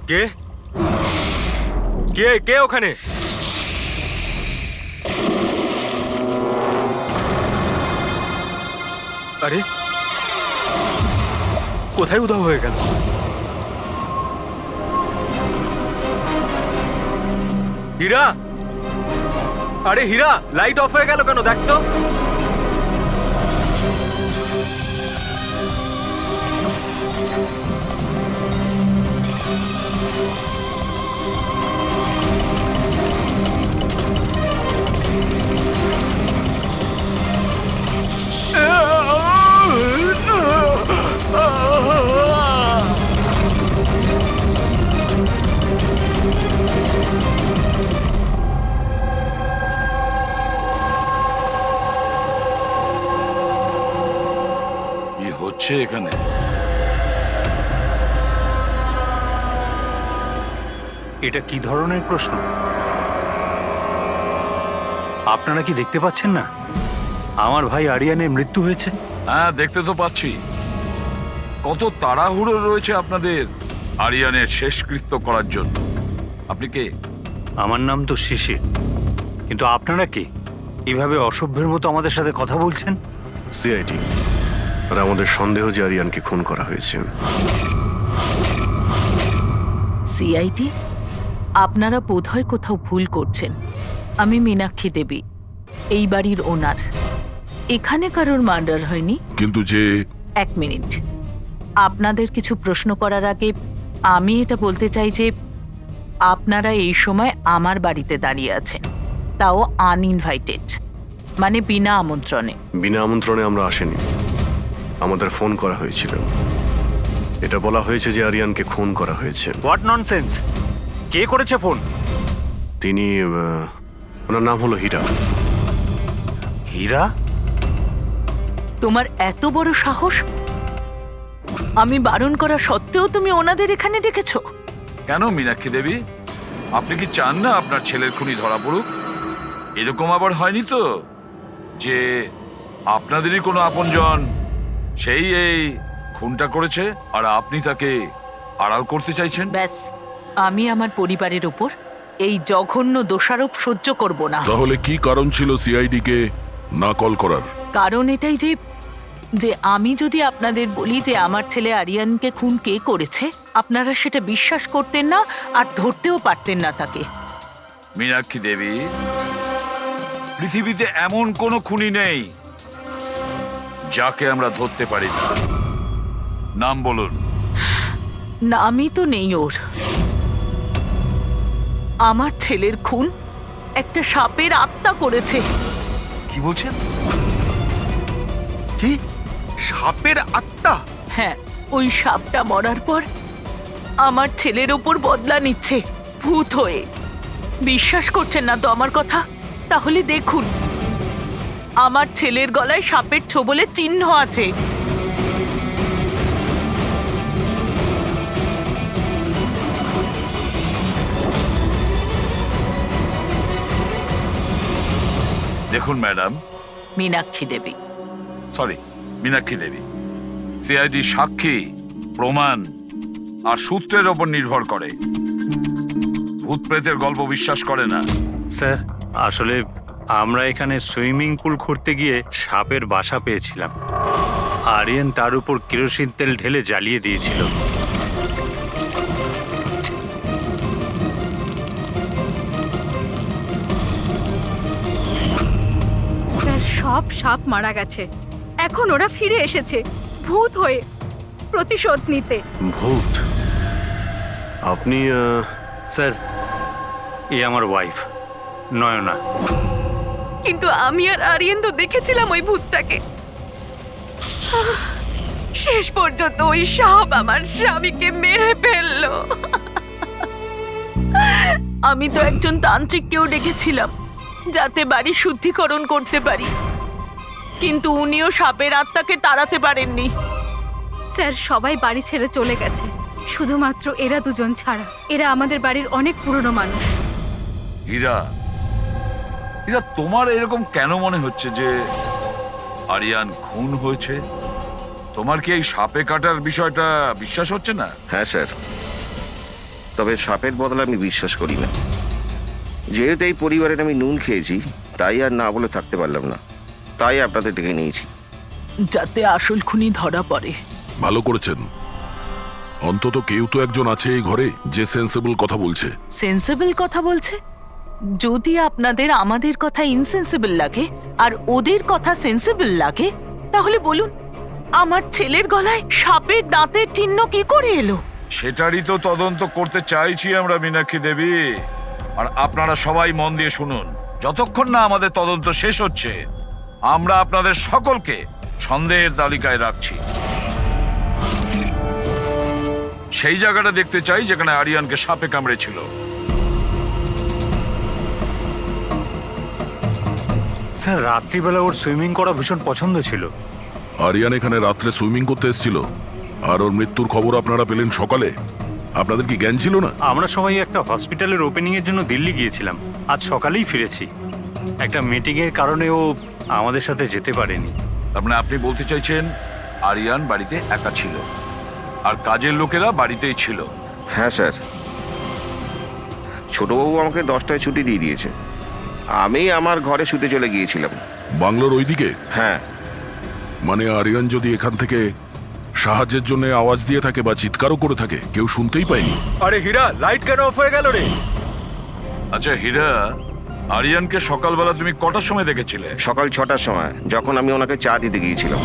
কে কে কে ওখানে? আরে কোথায় উধাও হয়ে গেল? হীরা, আরে হীরা, লাইট অফ হয়ে গেল কেন? দেখ তো। কি হচ্ছে এখানে? এটা কি ধরনের প্রশ্ন? আপনারা কি দেখতে পাচ্ছেন না আমার ভাই আরিয়ানের মৃত্যু হয়েছে? হ্যাঁ, দেখতে তো পাচ্ছি। কত তাড়াহুড়ো রয়েছে আপনাদের আরিয়ানের শেষকৃত্য করার জন্য। আপনি কে? আমার নাম তো শিশির, কিন্তু আপনারা কি এভাবে অসভ্যের মতো আমাদের সাথে কথা বলছেন? সিআইডি, আর আমাদের সন্দেহ যে আরিয়ানকে খুন করা হয়েছে। সিআইডি, আপনারা বোধহয় কোথাও ভুল করছেন। আমি মীনাক্ষী দেবী, এই বাড়ির ওনার। এখানে কারোর মার্ডার হয়নি। কিন্তু যে এক মিনিট, আপনাদের কিছু প্রশ্ন করার আগে আমি এটা বলতে চাই যে আপনারা এই সময় আমার বাড়িতে দাঁড়িয়ে আছেন, তাও আনইনভাইটেড, মানে বিনা আমন্ত্রণে। বিনা আমন্ত্রণে আমরা আসেনি, আমাদের ফোন করা হয়েছিল। এটা বলা হয়েছে যে আরিয়ানকে খুন করা হয়েছে। What nonsense! কে করেছে ফোন? তিনি ওনার নাম হলো হীরা। হীরা? তোমার এত বড় সাহস! আমি বারণ করা সত্ত্বেও তুমি ওনাদের এখানে ডেকেছো? কেন মীনাক্ষী দেবী, আপনি কি চান না আপনার ছেলের খুনি ধরা পড়ুক? এরকম আবার হয়নি তো যে আপনাদেরই কোনো আপনজন সেই এই খুনটা করেছে আর আপনি তাকে আড়াল করতে চাইছেন? ব্যাস, আমি আমার পরিবারের উপর এই জঘন্য দোষারোপ সহ্য করব না। তাহলে কি কারণ ছিল সিআইডি কে না কল করার? কারণ এটাই যে যে আমি যদি আপনাদের বলি যে আমার ছেলে আরিয়ানকে খুন কে করেছে, আপনারা সেটা বিশ্বাস করতেন না আর ধরতেও পারতেন না তাকে। মীনাক্ষী দেবী, পৃথিবীতে এমন কোনো খুনি নেই যাকে আমরা ধরতে পারি না। নাম বলুন। নামই তো নেই ওর। আমার ছেলের খুন একটা সাপের আত্মা করেছে। কি বলছেন? কি? সাপের আত্মা? হ্যাঁ, ওই সাপটা মরার পর আমার ছেলের ওপর বদলা নিচ্ছে ভূত হয়ে। বিশ্বাস করছেন না তো আমার কথা? তাহলে দেখুন, আমার ছেলের গলায় সাপের ছোবলের চিহ্ন আছে। দেখুন ম্যাডাম, মীনাক্ষী দেবী। সরি, মীনাক্ষী দেবী, সিআইডি সাক্ষী, প্রমাণ আর সূত্রের ওপর নির্ভর করে। ভূত প্রেতের গল্প বিশ্বাস করে না। স্যার, আসলে আমরা এখানে সুইমিং পুল খুঁড়তে গিয়ে সাপের বাসা পেয়েছিলাম। আরিয়ান তার উপর কেরোসিন তেল ঢেলে জ্বালিয়ে দিয়েছিল। স্যার, সব সাপ মারা গেছে। এখন ওরা ফিরে এসেছে ভূত হয়ে প্রতিশোধ নিতে। ভূত? আপনি স্যার, এ আমার ওয়াইফ নয়না। কিন্তু আমি আর আরিয়ান তো দেখেছিলাম ওই ভূতটাকে। শেষ পর্যন্ত ওই সাপ আমার স্বামীকে মেরে ফেললো। আমি তো একজন তান্ত্রিককেও ডেকেছিলাম যাতে বাড়ি শুদ্ধিকরণ করতে পারি, কিন্তু উনিও সাপের আত্মাকে তাড়াতে পারেননি। স্যার, সবাই বাড়ি ছেড়ে চলে গেছে, শুধুমাত্র এরা দুজন ছাড়া। এরা আমাদের বাড়ির অনেক পুরনো মানুষ। হীরা, হীরা, তোমার এরকম কেন মনে হচ্ছে যে আরিয়ান খুন হয়েছে? তোমার কি এই সাপে কাটার বিষয়টা বিশ্বাস হচ্ছে না? হ্যাঁ স্যার, তবে সাপের বদলে আমি বিশ্বাস করি না। যেহেতু এই পরিবারের আমি নুন খেয়েছি, তাই আর না বলে থাকতে পারলাম না, তাই আপনাদের ডেকে নিয়েছি। যাতে আসল খুনি ধরা পড়ে। ভালো করেছেন। অন্তত কেউ তো একজন আছে এই ঘরে যে সেন্সিবল কথা বলছে। সেন্সিবল কথা বলছে? যদি আপনাদের আমাদের কথা ইনসেন্সিবল লাগে আর ওদের কথা সেন্সিবল লাগে, তাহলে বলুন আমার ছেলের গলায় সাপের দাঁতের চিহ্ন কি করে এলো? সেটারই তো তদন্ত করতে চাইছি আমরা, মীনাক্ষী দেবী। আর আপনারা সবাই মন দিয়ে শুনুন, যতক্ষণ না আমাদের তদন্ত শেষ হচ্ছে আমরা আপনাদের সকলকে সন্দেহের তালিকায় রাখছি। সেই জায়গাটা দেখতে চাই যেখানে আরিয়ানকে সাপে কামড়েছিল। স্যার রাত্রিবেলা ওর সুইমিং করা ভীষণ পছন্দ ছিল। আরিয়ান এখানে রাত্রে সুইমিং করতে এসেছিল, আর ওর মৃত্যুর খবর আপনারা পেলেন সকালে। আপনাদের কি জ্ঞান ছিল না? আমরা সবাই একটা হসপিটালের ওপেনিং এর জন্য দিল্লি গিয়েছিলাম, আজ সকালেই ফিরেছি। একটা মিটিং এর কারণে ও আমাদের সাথে যেতে পারেনি। তার মানে আপনি বলতে চাইছেন আরিয়ান বাড়িতে একা ছিল আর কাজের লোকেরা বাড়িতেই ছিল? হ্যাঁ স্যার, ছোটবাবু আমাকে 10টায় ছুটি দিয়ে দিয়েছে। আমি আমার ঘরে শুতে চলে গিয়েছিলাম। বাংলোর ওইদিকে? হ্যাঁ। মানে আরিয়ান যদি এখান থেকে সাহায্যের জন্য আওয়াজ দিয়ে থাকে বা চিৎকারও করে থাকে, কেউ শুনতেই পায়নি। আরে হীরা, লাইট কেন অফ হয়ে গেল রে? আচ্ছা হীরা, আরিয়ানকে সকালবেলা তুমি কটার সময় দেখেছিলে? সকাল 6টার সময়, যখন আমি ওনাকে চা দিতে গিয়েছিলাম।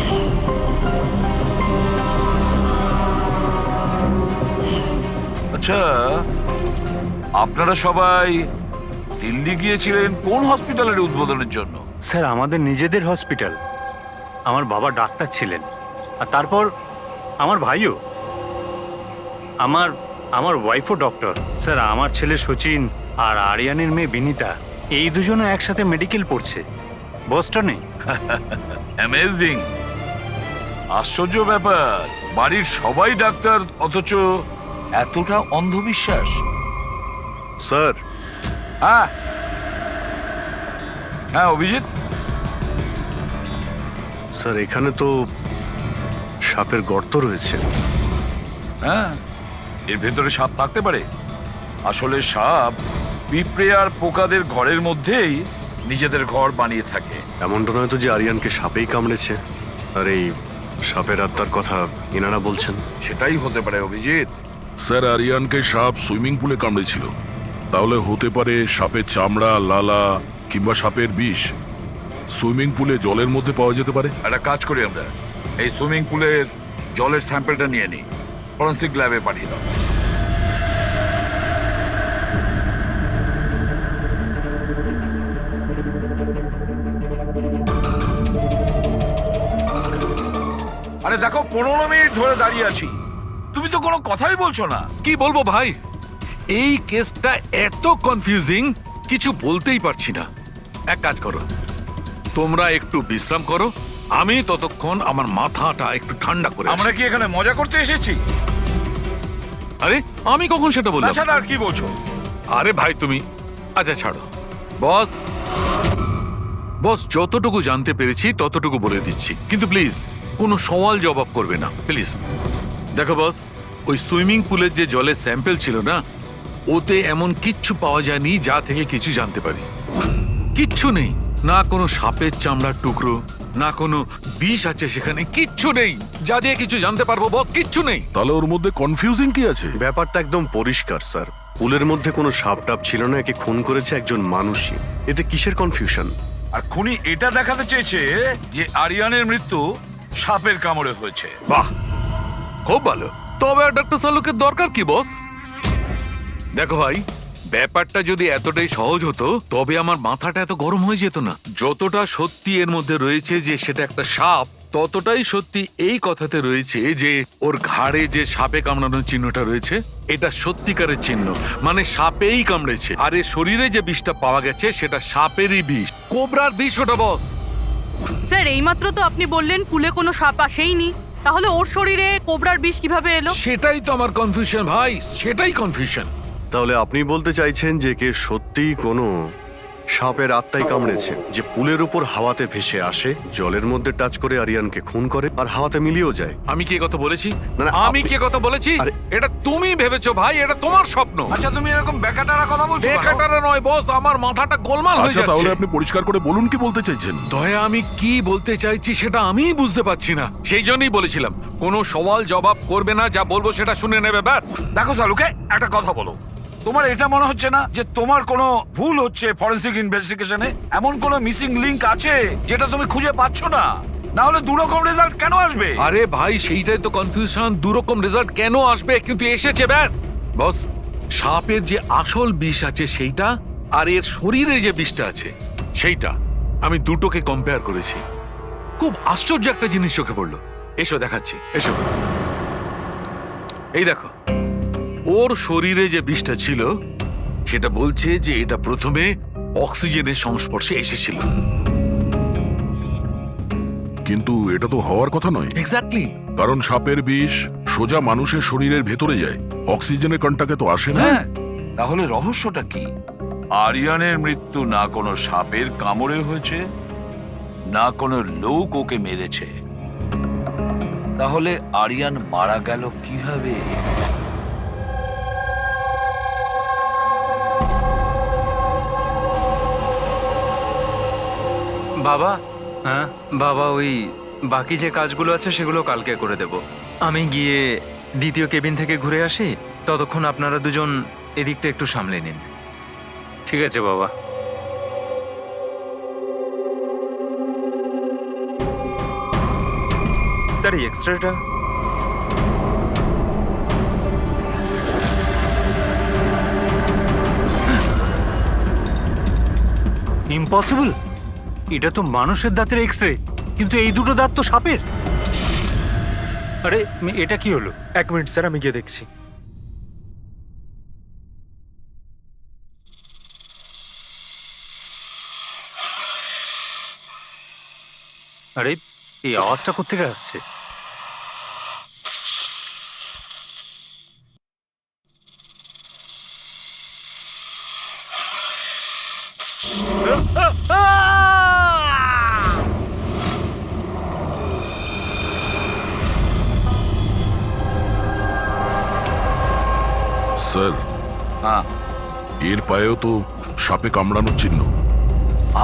আচ্ছা, আপনারা সবাই দিল্লি গিয়েছিলেন কোন হসপিটালের উদ্বোধনের জন্য? স্যার আমাদের নিজেদের হসপিটাল। আমার বাবা ডাক্তার ছিলেন, আর তারপর আমার ভাইও, আমার ওয়াইফও ডক্টর। স্যার আমার ছেলে সচিন আর আরিয়ানের মেয়ে বিনীতা, এই দুজনও একসাথে মেডিকেল পড়ছে বস্টনে। অ্যামেজিং, আশ্চর্য ব্যাপার। বাড়ির সবাই ডাক্তার, অথচ এতটা অন্ধবিশ্বাস। স্যার, হ্যাঁ হ্যাঁ অভিজিৎ। স্যার এখানে তো সাপের গর্ত রয়েছে। হ্যাঁ, এর ভেতরে সাপ থাকতে পারে। আসলে সাপ পিঁপড়ে আর পোকাদের ঘরের মধ্যেই নিজেদের ঘর বানিয়ে থাকে। এমনটা নয় তো যে আরিয়ানকে সাপেই কামড়েছে, আর এই সাপের আত্মার কথা এনারা বলছেন? সেটাই হতে পারে অভিজিৎ। স্যার আরিয়ানকে সাপ সুইমিং পুলে কামড়েছিল, তাহলে হতে পারে সাপের চামড়া, লালা কিংবা সাপের বিষ সুইমিং পুলে জলের মধ্যে পাওয়া যেতে পারে। একটা কাজ করি আমরা, এই সুইমিং পুলের জলের স্যাম্পলটা নিয়ে নিই, ফরেন্সিক ল্যাবে পাঠিয়ে দাও। আরে দেখো, 15 মিনিট ধরে দাঁড়িয়ে আছি, তুমি তো কোনো কথাই বলছো না। কি বলবো ভাই, এই কেসটা এত কনফিউজিং, কিছু বলতেই পারছি না। এক কাজ করো, তোমরা একটু বিশ্রাম করো, আমি ততক্ষণ আমার মাথাটা একটু ঠান্ডা করে আমরা কি এখানে মজা করতে এসেছি? আরে আমি কখন সেটা বললাম? তাছাড়া আর কি বলছো? আরে ভাই তুমি, আচ্ছা ছাড়ো। বস বস যতটুকু জানতে পেরেছি ততটুকু বলে দিচ্ছি, কিন্তু প্লিজ কোনো সওয়াল জবাব করবে না প্লিজ। দেখো বস, ওই সুইমিং পুলের যে জলের স্যাম্পল ছিল না, ওতে এমন কিচ্ছু পাওয়া যায়নি যা থেকে কিছু জানতে পারি। কিচ্ছু নেই, না কোনো সাপের চামড়ার টুকরো, না কোনো বিষ আছে সেখানে, কিচ্ছু নেই যা দিয়ে কিছু জানতে পারবো বস, কিচ্ছু নেই। তাহলে ওর মধ্যে কনফিউজিং কি আছে? ব্যাপারটা একদম পরিষ্কার স্যার, পুলের মধ্যে কোনো সাপ টাপ ছিল না, একে খুন করেছে একজন মানুষই। এতে কিসের কনফিউশন? আর খুনি এটা দেখাতে চেয়েছে যে আরিয়ানের মৃত্যু সাপের কামড়ে হয়েছে। বাহ, খুব ভালো। তবে ডক্টর সালুকের দরকার কি বস? দেখো ভাই, ব্যাপারটা যদি এতটাই সহজ হতো তবে আমার মাথাটা এত গরম হয়ে যেত না। যতটা সত্যি এর মধ্যে রয়েছে যে সেটা একটা সাপ, ততটাই সত্যি এই কথাতে রয়েছে যে ওর ঘাড়ে যে সাপে কামড়ানোর চিহ্নটা রয়েছে, এটা সত্যিকারের চিহ্ন, মানে সাপেই কামড়েছে। আর এর শরীরে যে বিষটা পাওয়া গেছে সেটা সাপেরই বিষ, কোবরার বিষ ওটা বস। স্যার এইমাত্র তো আপনি বললেন পুলে কোনো সাপ আসেইনি, তাহলে ওর শরীরে কোবরার বিষ কিভাবে এলো? সেটাই তো আমার কনফিউশন ভাই, সেটাই কনফিউশন। তাহলে আপনি বলতে চাইছেন যে কে সত্যিই কোনো সাপের আত্মাই কামড়েছে, যে পুলের উপর হাওয়াতে ভেসে আসে, জলের মধ্যে টাচ করে আরিয়ানকে খুন করে আর হাওয়াতে মিলিয়েও যায়। আমি কি কথা বলেছি? না, না, আমি আপনি- কি কথা বলেছি? আরে- এটা তুমি ভেবেছো ভাই, এটা তোমার স্বপ্ন। আচ্ছা তুমি এরকম বেকাটারা কথা বলছো কেন? বেকারটা নয় বস, আমার মাথাটা গোলমাল হয়ে আচ্ছা তাহলে যাচ্ছে। আপনি পরিষ্কার করে বলুন কি বলতে চাইছেন। দয়া, আমি কি বলতে চাইছি সেটা আমিই বুঝতে পারছি না। সেই জন্যই বলেছিলাম কোনো সওয়াল জবাব করবে না, যা বলবো সেটা শুনে নেবে ব্যাস। দেখো সালুকে, একটা কথা বলো। তোমার এটা মনে হচ্ছে না যে তোমার কোনো ভুল হচ্ছে ফরেনসিক ইনভেস্টিগেশনে? এমন কোনো মিসিং লিংক আছে যেটা তুমি খুঁজে পাচ্ছ না? না হলে দুরকম রেজাল্ট কেন আসবে? আরে ভাই, সেইটাই তো কনফিউশন। দুরকম রেজাল্ট কেন আসবে, কিন্তু এসেছে ব্যাস। বস, সাপের যে আসল বিষ আছে সেইটা, আর এর শরীরে যে বিষটা আছে সেইটা, আমি দুটোকে কম্পেয়ার করেছি। খুব আশ্চর্য একটা জিনিস চোখে পড়লো। এসো দেখাচ্ছি, এসো। এই দেখো, ওর শরীরে যে বিষটা ছিল সেটা বলছে যে এটা প্রথমে অক্সিজেনের সংস্পর্শে এসেছিল। কিন্তু এটা তো হওয়ার কথা নয়, এক্স্যাক্টলি। কারণ সাপের বিষ সোজা মানুষের শরীরের ভেতরে যায়, অক্সিজেনের কন্টাক্টে তো আসে না। হ্যাঁ, তাহলে রহস্যটা কি? আরিয়ানের মৃত্যু না কোনো সাপের কামড়ে হয়েছে, না কোনো লোক ওকে মেরেছে। তাহলে আরিয়ান মারা গেল কিভাবে? বাবা, হ্যাঁ, বাবা, ওই বাকি যে কাজগুলো আছে সেগুলো কালকে করে দেব। আমি গিয়ে দ্বিতীয় কেবিন থেকে ঘুরে আসি, ততক্ষণ আপনারা দুজন এদিকটা একটু সামলে নিন। ঠিক আছে বাবা। স্যার, এই এক্সট্রাটা ইম্পসিবল, এটা তো মানুষের দাঁতের এক্স রে, কিন্তু এই দুটো দাঁত তো সাপের। আরে এটা কি হলো? 1 মিনিট স্যার, আমি গিয়ে দেখছি। আরে এই আওয়াজটা কোত্থেকে আসছে? স্যার, হ্যাঁ, এর পায়েও তো সাপে কামড়ানোর চিহ্ন।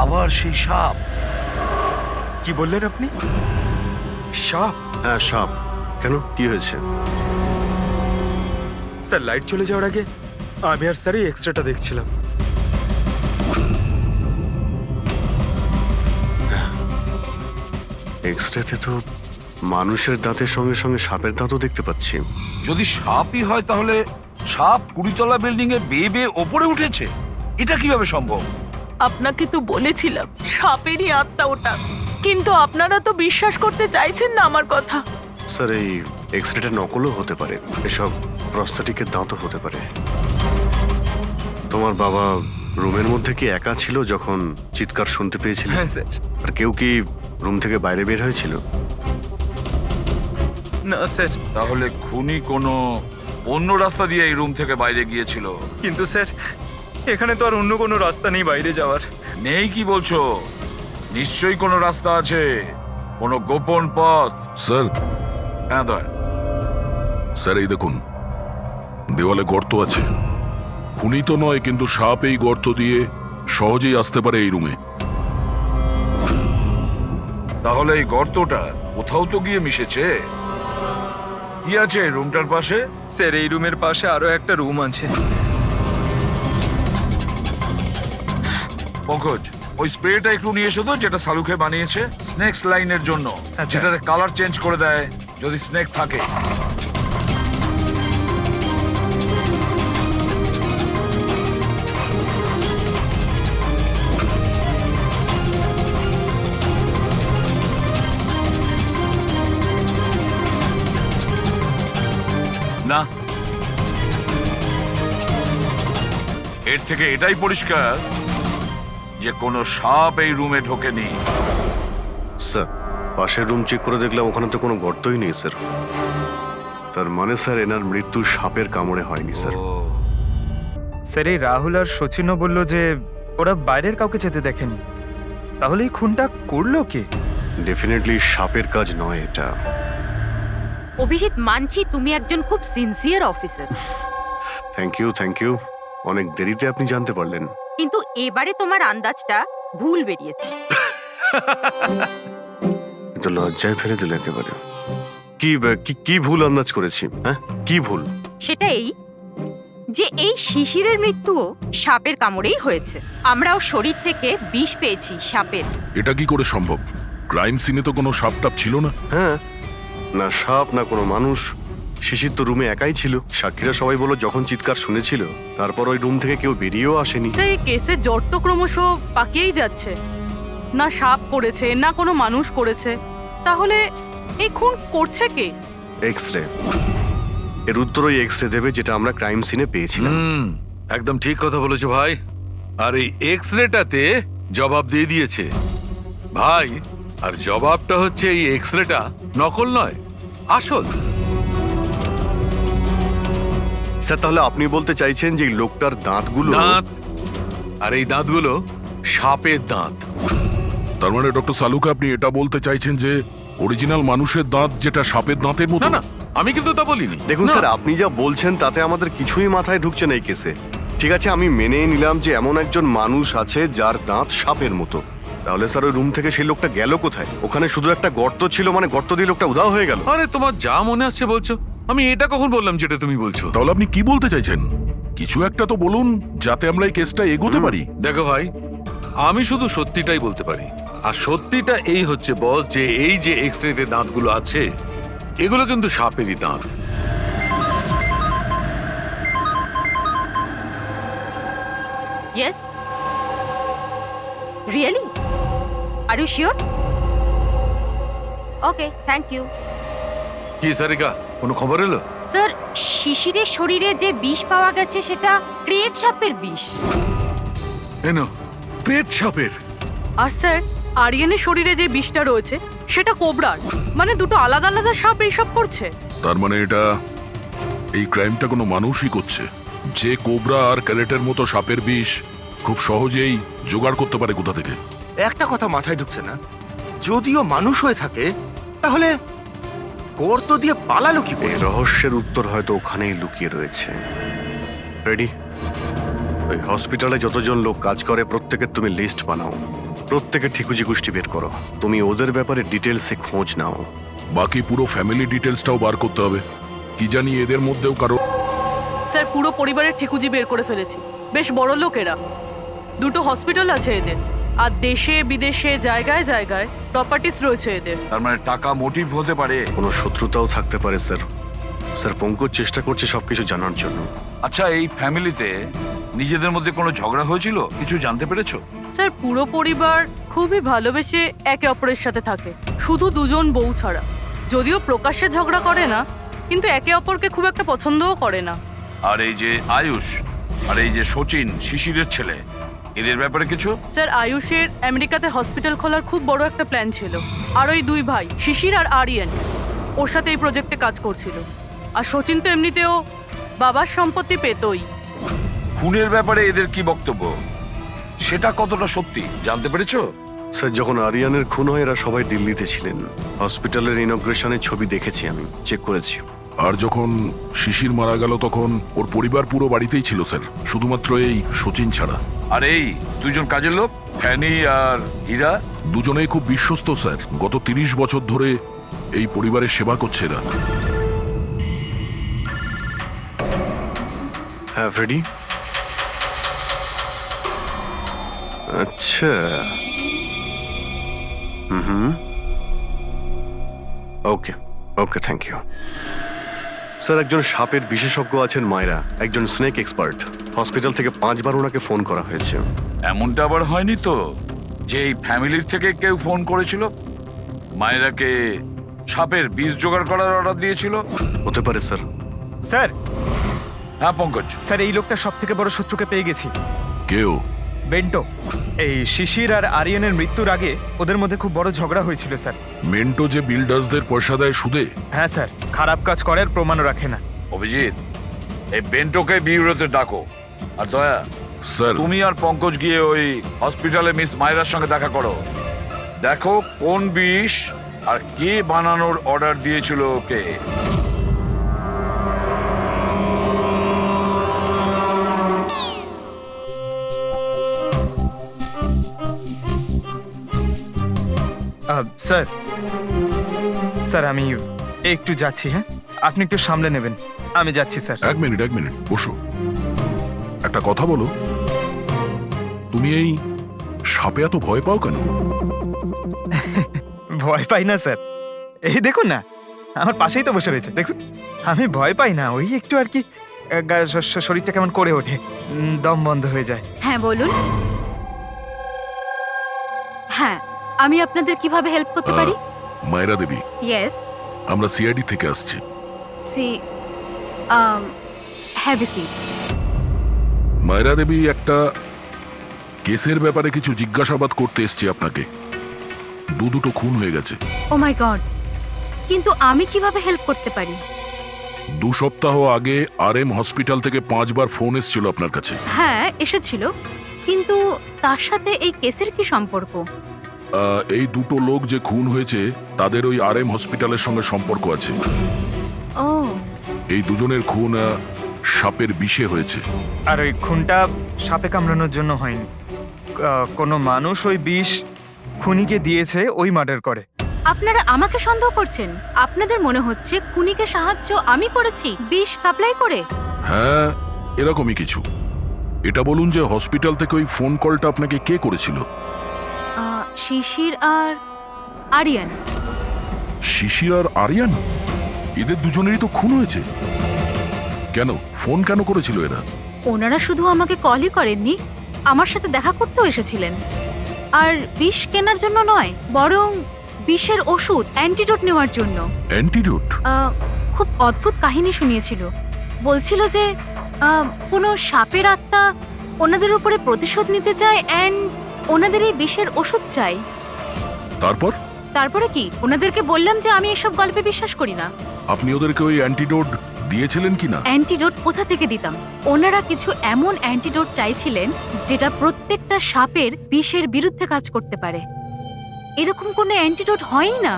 আবার সেই সাপ? কি বললেন আপনি? সাপ? হ্যাঁ সাপ। কেন, কি হয়েছে? স্যার, লাইট চলে যাওয়ার আগে আমি আর স্যার এই এক্সট্রাটা দেখছিলাম। এক্সরেতে তো মানুষের দাঁতের সঙ্গে সঙ্গে সাপের দাঁতও দেখতে পাচ্ছি। যদি সাপই হয় তাহলে সাপ 20 তলা বিল্ডিং এ বেয়ে বেয়ে ওপরে উঠেছে, এটা কিভাবে সম্ভব? আপনাকে তো বলেছিলাম সাপেরই আত্মা ওটা, কিন্তু আপনারা তো বিশ্বাস করতে চাইছেন না আমার কথা। স্যার, এই এক্সরেটা নকলও হতে পারে, এসব প্রস্থেটিকের দাঁতও হতে পারে। তোমার বাবা রুমের মধ্যে কি একা ছিল যখন চিৎকার শুনতে পেয়েছিল? হ্যাঁ স্যার। আর কেউ কি রুম থেকে বাইরে বের হয়েছিল? না স্যার, তাহলে খুনি কোনো অন্য রাস্তা দিয়ে এই রুম থেকে বাইরে গিয়েছিল। কিন্তু স্যার এখানে তো আর অন্য কোনো রাস্তা নেই বাইরে যাওয়ার। নেই কি বলছো? নিশ্চয়ই কোনো রাস্তা আছে, কোনো গোপন পথ। স্যার, হ্যাঁ দয়া। স্যার এই দেখুন, দেওয়ালে গর্ত আছে। খুনি তো নয়, কিন্তু সাপ এই গর্ত দিয়ে সহজেই আসতে পারে এই রুমে। তাহলে এই গর্তটা কোথাও তো গিয়ে মিশেছে। কি আছে এই রুমটার পাশে? স্যার, এই রুমের পাশে আরো একটা রুম আছে। পঙ্কজ, ওই স্প্রেটা একটু নিয়ে এসো তো, যেটা সালুকে বানিয়েছে স্নেকস লাইনের জন্য, হ্যাঁ, স্যার। যেটাতে কালার চেঞ্জ করে দেয় যদি স্নেক থাকে। না, এর থেকে এটাই পরিষ্কার যে কোনো সাপ এই রুমে ঢোকেনি। স্যার, পাশের রুম চেক করে দেখলাম ওখানে তো কোনো গর্তই নেই স্যার। তার মানে স্যার এনার মৃত্যু সাপের কামড়ে হয়নি স্যার। স্যার, এই রাহুল আর সচিনও বলল যে ওরা বাইরের কাউকে যেতে দেখেনি, তাহলে এই খুনটা করলো কে? ডেফিনেটলি সাপের কাজ নয় এটা। অভিজিৎ, মানছি তুমি একজন খুব সিনসিয়ার অফিসার, থ্যাংক ইউ। অনেক দেরিতে আপনি জানতে পারলেন। কিন্তু এবারে তোমার আন্দাজটা ভুল বেরিয়েছে। তো লজ্জায় ফেলে দিল একেবারে। কি ভুল আন্দাজ করেছি? হ্যাঁ, কি ভুল? সেটা এই যে এই শিশিরের মৃত্যুও সাপের কামড়েই হয়েছে। আমরাও শরীর থেকে বিষ পেয়েছি সাপের। এটা কি করে সম্ভব? ক্রাইম সিনে তো কোনো সাপটাপ ছিল না। হ্যাঁ, না সাপ না কোনো মানুষ। শিশির তো রুমে একাই ছিল। সাক্ষীরা সবাই বলল যখন চিৎকার শুনেছিল তারপর ওই রুম থেকে কেউ বেরিয়েও আসেনি। সেই কেসের জট তো ক্রমশ পাকিয়েই যাচ্ছে। না সাপ করেছে না কোনো মানুষ করেছে, তাহলে এই খুন করছে কে? এক্স-রে। এর উত্তর ওই এক্স-রে দেবে যেটা আমরা ক্রাইম সিনে পেয়েছিলাম। একদম ঠিক কথা বলেছো ভাই। আর এই এক্স রেটাতে জবাব দিয়ে দিয়েছে ভাই। আর জবাবটা হচ্ছে এই এক্স রেটা নকল নয়, আসল। স্যার, তাহলে আপনি বলতে চাইছেন যে এই লোকটার দাঁতগুলো? দাঁত, আর এই দাঁতগুলো সাপের দাঁত। তার মানে ডক্টর সালুকা, আপনি এটা বলতে চাইছেন যে অরিজিনাল মানুষের দাঁত যেটা সাপের দাঁতের মতো? না না, আমি কিন্তু তা বলিনি। দেখুন না। স্যার, আপনি যা বলছেন তাতে আমাদের কিছুই মাথায় ঢুকছে না এই কেসে। ঠিক আছে, আমি মেনে নিলাম যে এমন একজন মানুষ আছে যার দাঁত সাপের মতো। তাহলে স্যার ওই রুম থেকে সেই লোকটা গেল কোথায়? ওখানে শুধু একটা গর্ত ছিল, মানে গর্ত দিয়ে লোকটা উধাও হয়ে গেল। আরে তোমার যা মনে আসছে বলছো। আমি এটা কখন বললাম যেটা তুমি বলছো? তাহলে আপনি কি বলতে চাইছেন? কিছু একটা তো বলুন যাতে আমরা এই কেসটা এগোতে পারি। দেখো ভাই, আমি শুধু সত্যিটাই বলতে পারি। আর সত্যিটা এই হচ্ছে বস, যে এই যে এক্স-রেতে দাঁতগুলো আছে এগুলো কিন্তু সাপেরই দাঁত। Yes, really? Are you sure? Okay, thank you. কি সারিকা, কোনো খবর এলো? স্যার, শিশিরের শরীরে যে বিষ পাওয়া গেছে সেটা ক্রেট সাপের বিষ। এনো, পেট সাপের। আর স্যার, আরিয়ানের শরীরে যে বিষটা রয়েছে সেটা কোবরার। মানে দুটো আলাদা আলাদা সাপ এইসব করছে। তার মানে এটা এই ক্রাইমটা কোনো মানুষই করছে, যে কোবরা আর ক্যারেটের মতো সাপের বিষ খুব সহজেই জোগাড় করতে পারে কোথা থেকে। একটা কথা মাথায় ঢুকছে না, যদিও মানুষ হয়ে থাকে তাহলে গর্ত দিয়ে পালালো কি করে? এই রহস্যের উত্তর হয়তো ওখানেই লুকিয়ে রয়েছে। রেডি? ওই হসপিটালে যতজন লোক কাজ করে প্রত্যেকের তুমি লিস্ট বানাও, প্রত্যেকের ঠিকুজি গোষ্ঠী বের করো। তুমি ওদের ব্যাপারে ডিটেলসে খোঁজ নাও। বাকি পুরো ফ্যামিলি ডিটেলসটাও বার করতে হবে। কি জানি এদের মধ্যেও কারো। স্যার, পুরো পরিবারের ঠিকুজি বের করে ফেলেছি। বেশ বড় লোক এরা। দুটো হসপিটাল আছে এদের, আর দেশে বিদেশে জায়গায় জায়গায় প্রপার্টিস রয়েছে এদের। তার মানে টাকা মোটিভ হতে পারে। কোনো শত্রুতাও থাকতে পারে স্যার। স্যার, পঙ্কজ চেষ্টা করছে সবকিছু জানার জন্য। আচ্ছা, এই ফ্যামিলিতে নিজেদের মধ্যে কোনো ঝগড়া হয়েছিল? কিছু জানতে পেরেছো? স্যার, পুরো পরিবার খুবই ভালোবেসে একে অপরের সাথে থাকে, শুধু দুজন বউ ছাড়া। যদিও প্রকাশ্যে ঝগড়া করে না, কিন্তু একে অপরকে খুব একটা পছন্দও করে না। আর এই যে আয়ুষ আর এই যে সচিন, শিশিরের ছেলে, এদের ব্যাপারে কিছু? স্যার, আয়ুষের আমেরিকাতে হসপিটাল খোলার খুব বড় একটা প্ল্যান ছিল। আর ওই দুই ভাই শিশির আর আরিয়ান ওর সাথে এই প্রজেক্টে কাজ করছিল। আর সচিন তো এমনিতেও বাবার সম্পত্তি পেতই। খুনের ব্যাপারে এদের কি বক্তব্য, সেটা কতটা সত্যি জানতে পেরেছো? স্যার, যখন আরিয়ানের খুন হয় এরা সবাই দিল্লিতে ছিলেন। হসপিটালের ইনগ্রেশনের ছবি দেখেছি, আমি চেক করেছি। আর যখন শিশির মারা গেল তখন ওর পরিবার পুরো বাড়িতেই ছিল স্যার, শুধুমাত্র এই সচিন ছাড়া। আর এই দুজন কাজের লোক, ফ্যানি আর হীরা, দুজনেই খুব বিশ্বস্ত স্যার। গত 30 বছর ধরে এই পরিবারের সেবা করছে এরা। হ্যাঁ ফ্রেডি। আচ্ছা, ওকে ওকে, থ্যাংক ইউ স্যার। একজন সাপের বিশেষজ্ঞ আছেন মায়রা, একজন স্নেক এক্সপার্ট। হসপিটাল থেকে 5 বার ওনাকে ফোন করা হয়েছে। এমনটা আবার হয়নি তো যে এই ফ্যামিলির থেকে কেউ ফোন করেছিল মায়েরাকে সাপের বীজ জোগাড় করার অর্ডার দিয়েছিল? হতে পারে স্যার। স্যার, হ্যাঁ পঙ্কজ। স্যার, এই লোকটা সব থেকে বড় শত্রুকে পেয়ে গেছি। কেউ? বেন্টো। এই শিশির আর আরিয়ানের মৃত্যুর আগে ওদের মধ্যে খুব বড় ঝগড়া হয়েছিল স্যার। মেন্টো যে বিল্ডার্সদের পয়সা দেয় সুদে? হ্যাঁ স্যার, খারাপ কাজ করার প্রমাণও রাখে না। অভিজিৎ, এই বেন্টোকে বিউরোতে ডাকো। আর দয়া, স্যার তুমি আর পঙ্কজ গিয়ে ওই হসপিটালে মিস মায়রার সঙ্গে দেখা করো। দেখো কোন বিষ আর কে বানানোর অর্ডার দিয়েছিল ওকে। স্যার স্যার আমি একটু যাচ্ছি, হ্যাঁ আপনি একটু সামলে নেবেন, আমি যাচ্ছি স্যার। এক মিনিট বসো। একটা কথা বলো, তুমি এই সাপে এত ভয় পাও কেন? ভয় পাই না স্যার, এই দেখুন না আমার পাশেই তো বসে রয়েছে, দেখুন আমি ভয় পাই না, ওই একটু আর কি শরীরটা কেমন করে ওঠে, দম বন্ধ হয়ে যায়। হ্যাঁ বলুন। হ্যাঁ, আমি আপনাদের কিভাবে হেল্প করতে পারি? মায়রা দেবী, ইয়েস। আমরা সিআইডি থেকে আসছি। সি have a seat. Mayra Devi, একটা কেসের ব্যাপারে কিছু জিজ্ঞাসাবাদ করতে এসছি আপনাকে। দুটো খুন হয়ে গেছে। ও মাই গড, কিন্তু আমি কিভাবে হেল্প করতে পারি? 2 সপ্তাহ আগে RM হসপিটাল থেকে 5 বার ফোন এসেছিল আপনার কাছে। হ্যাঁ এসেছিল, কিন্তু তার সাথে এই কেসের কি সম্পর্ক? এই 2 লোক যে খুন হয়েছে তাদের ওই RM হসপিটালের সঙ্গে সম্পর্ক আছে। ও, এই দুজনের খুন সাপের বিষে হয়েছে। আর ওই খুনটা সাপে কামড়ানোর জন্য হয়নি, কোনো মানুষ ওই বিষ খুনিকে দিয়েছে, ওই মার্ডার করে। আপনারা আমাকে সন্দেহ করছেন? আপনাদের মনে হচ্ছে খুনিকে সাহায্য আমি করেছি বিষ সাপ্লাই করে? হ্যাঁ, এরকমই কিছু। এটা বলুন যে হসপিটাল থেকে ওই ফোন কলটা আপনাকে কে করেছিল? শিশির আর আরিয়ান। শিশির আর আরিয়ান? এদের দুজনেরই তো খুন হয়েছে। কেন ফোন কেন করেছিল এরা? ওনারা শুধু আমাকে কলই করেননি, আমার সাথে দেখা করতেও এসেছিলেন। আর বিষ কেনার জন্য নয়, বরং বিষের ওষুধ অ্যান্টিডোট নেওয়ার জন্য। অ্যান্টিডোট? খুব অদ্ভুত কাহিনী শুনিয়েছিল। বলছিল যে কোনো সাপের আত্মা ওনাদের উপরে প্রতিশোধ নিতে চায় অ্যান্ড ওনাদের এই বিষের ওষুধ চাই। তারপরে কি? ওনাদেরকে বললাম যে আমি এসব গল্পে বিশ্বাস করি না। আপনি ওদেরকে ওই অ্যান্টিডোট দিয়েছিলেন কিনা? অ্যান্টিডোট কোথা থেকে দিতাম? ওনারা কিছু এমন অ্যান্টিডোট চাইছিলেন যেটা প্রত্যেকটা সাপের বিষের বিরুদ্ধে কাজ করতে পারে। এরকম কোনো অ্যান্টিডোট হয়ই না।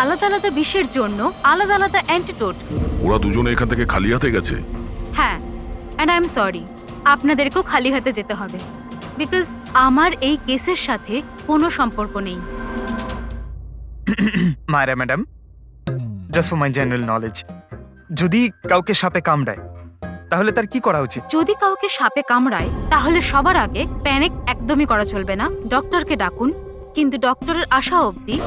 আলাদা আলাদা বিষের জন্য আলাদা আলাদা অ্যান্টিডোট। ওরা দুজনে এখান থেকে খালি হাতে গেছে? হ্যাঁ, অ্যান্ড আই এম সরি, আপনাদেরকেও খালি হাতে যেতে হবে, বিকজ আমার এই কেসের সাথে কোনো সম্পর্ক নেই। Mayra madam, just for my general knowledge, যদি কাউকে সাপে কামড়ায় তাহলে তার কি করা উচিত? যদি কাউকে সাপে কামড়ায় তাহলে সবার আগে প্যানিক একদমই করা চলবে না। ডক্টরকে ডাকুন, কিন্তু ডক্টরের আসা অবধি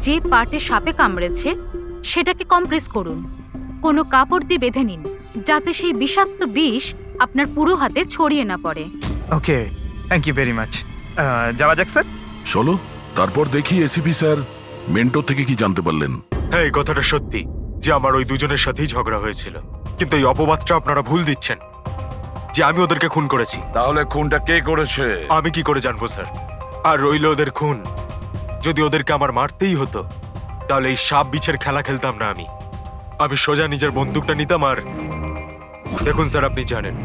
যে পার্টে সাপে কামড়েছে সেটাকে কম্প্রেস করুন, কোনো কাপড় দিয়ে বেঁধে নিন, যাতে সেই বিষাক্ত বিষ আপনার পুরো হাতে ছড়িয়ে না পড়ে। ওকে, থ্যাংক ইউ ভেরি মাচ। যাওয়া যাক স্যার। চলো, তারপর দেখি এসিপি স্যার মেন্টর থেকে কি জানতে পারলেন। হ্যাঁ, এই কথাটা সত্যি যে আমার ওই দুজনের সাথেই ঝগড়া হয়েছিল, কিন্তু এই অপবাদটা আপনারা ভুল দিচ্ছেন যে আমি ওদেরকে খুন করেছি। তাহলে খুনটা কে করেছে? আমি কি করে জানবো স্যার? আর রইল ওদের খুন, যদি ওদেরকে আমার মারতেই হতো তাহলে এই সাপ বিছের খেলা খেলতাম না। আমি সোজা নিজের বন্দুকটা নিতাম। আর দেখুন স্যার, আপনি জানেন